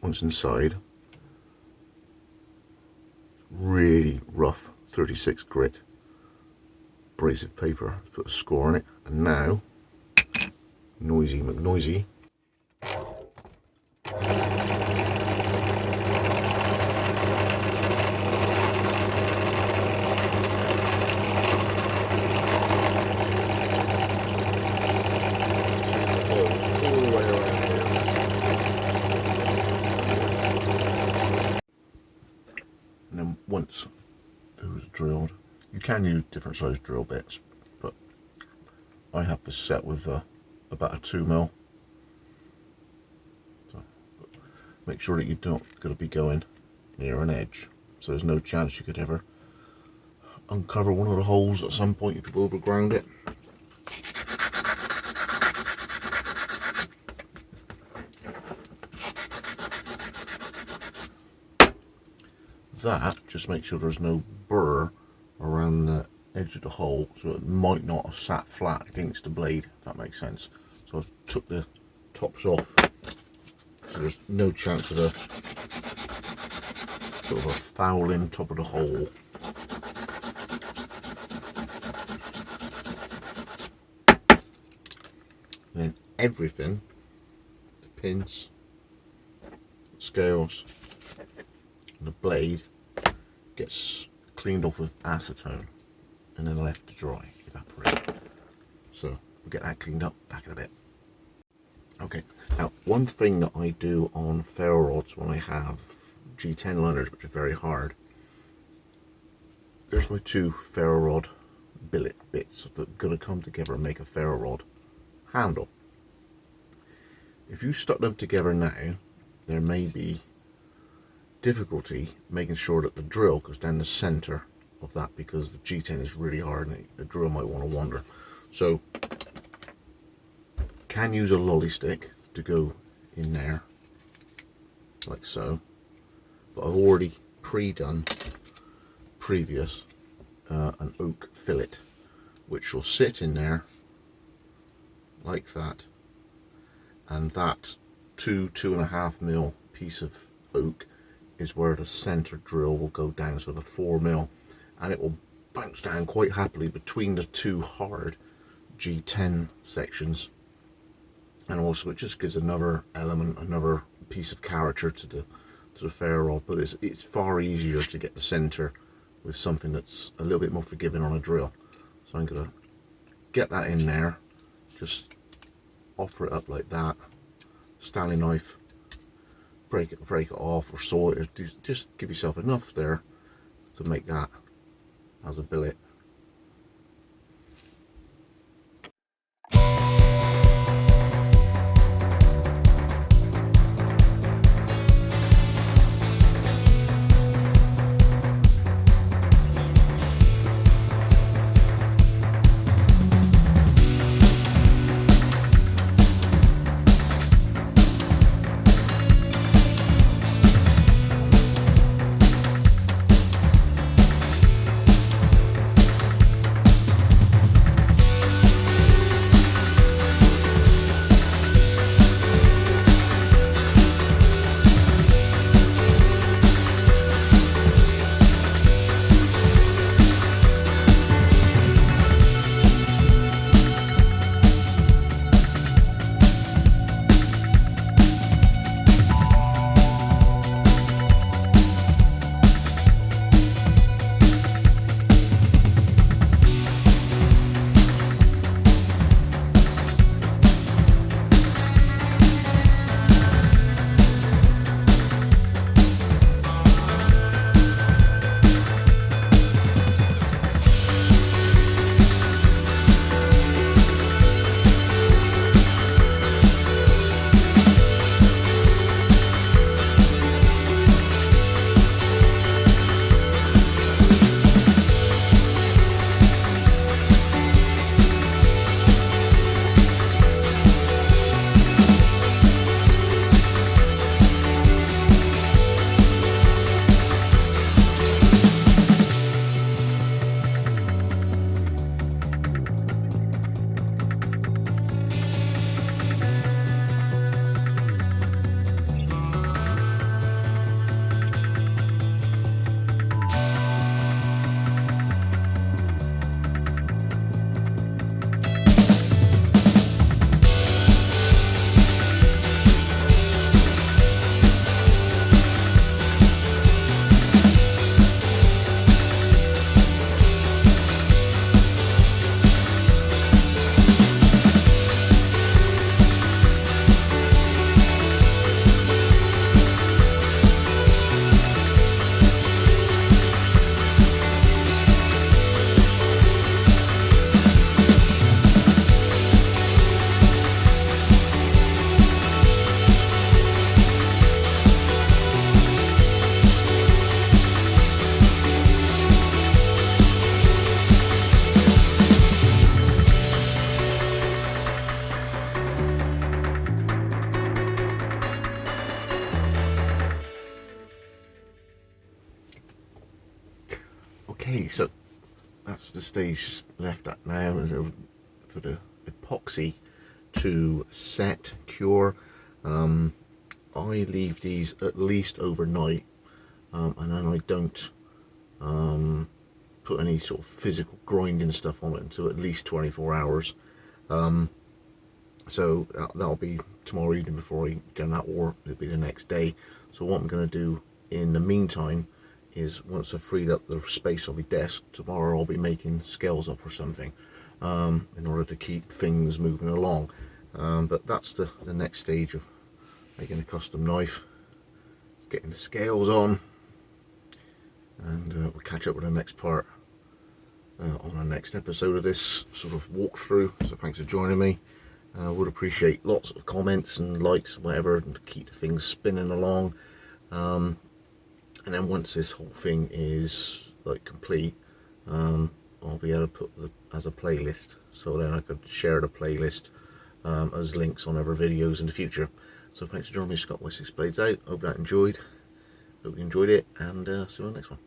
once inside, really rough 36 grit abrasive paper. Let's put a score on it, and now Noisy McNoisy once it was drilled, you can use different size drill bits, but I have this set with about a 2mm. So make sure that you're not going to be going near an edge, so there's no chance you could ever uncover one of the holes at some point if you've overground it. That just make sure there's no burr around the edge of the hole, so it might not have sat flat against the blade, if that makes sense. So I've took the tops off, so there's no chance of a sort of a fouling top of the hole. And then everything, the pins, scales, and the blade gets cleaned off with acetone and then left to dry, evaporate. So we'll get that cleaned up back in a bit. Okay, now one thing that I do on ferro rods when I have G10 liners, which are very hard, there's my two ferro rod billet bits that are going to come together and make a ferro rod handle. If you stuck them together now, there may be difficulty making sure that the drill goes down the center of that, because the G10 is really hard and the drill might want to wander. So can use a lolly stick to go in there like so, but I've already pre-done previous an oak fillet which will sit in there like that, and that 2.5mm piece of oak is where the center drill will go down, so the 4mm, and it will bounce down quite happily between the two hard G10 sections. And also it just gives another element, another piece of character to the ferro rod, but it's far easier to get the center with something that's a little bit more forgiving on a drill. So I'm going to get that in there, just offer it up like that, Stanley knife, break it off or saw it, just give yourself enough there to make that as a billet. Okay, so that's the stage left at now for the epoxy to set, cure. I leave these at least overnight, and then I don't put any sort of physical grinding stuff on it until at least 24 hours. So that'll be tomorrow evening before I get that, or it'll be the next day. So what I'm going to do in the meantime is, once I've freed up the space on my desk, tomorrow I'll be making scales up or something, in order to keep things moving along. But that's the next stage of making a custom knife. It's getting the scales on, and we'll catch up with the next part on the next episode of this sort of walkthrough. So thanks for joining me. I would appreciate lots of comments and likes and whatever, and to keep things spinning along. And then once this whole thing is like complete, I'll be able to put as a playlist, so then I could share the playlist as links on other videos in the future. So thanks for joining me, Scott Wessex Blades Out. Hope you enjoyed it, and see you on the next one.